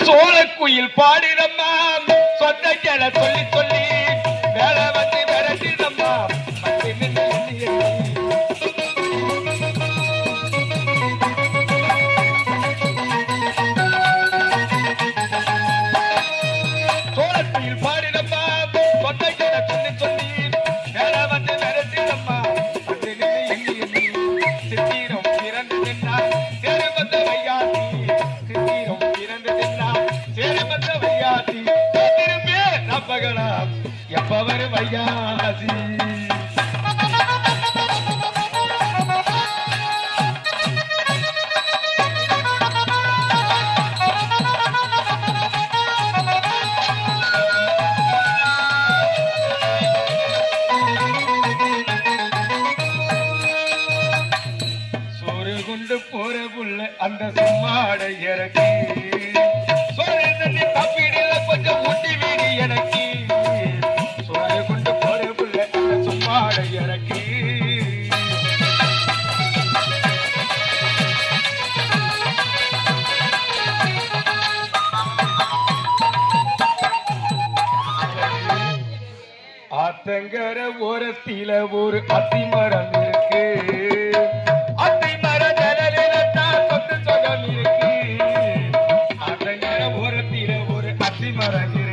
சோழக்குயில் பாடிடம்மா சொந்தங்களை சொல்லி சொல்லி வேலை வந்து விரட்டிடம்மா சோழக்குயில் பாடிடம்மா சொந்தங்களை சொல்லி சொல்லி வேலை வந்து விரட்டிடம்மா சித்திரம் பிறந்து நின்றார் சேரு வந்த வையாசி சித்திரம் பிறந்து நின்றார் சேரு வந்த வையாசி திரும்பி நம்பகலாம் எப்பவர் வையாசி கொண்டு போற புள்ள அந்த சும்மாட இறக்கி சோறு தண்ணி காப்பீடுல கொஞ்சம் ஊட்டி வீடு எனக்கு சோறு கொண்டு போற புள்ள அந்த சும்மாட இறக்கி ஆத்தங்கர ஓரத்தில ஒரு அத்திமரம் இருக்கு ஓரத்தில ஒரு அத்திமரம்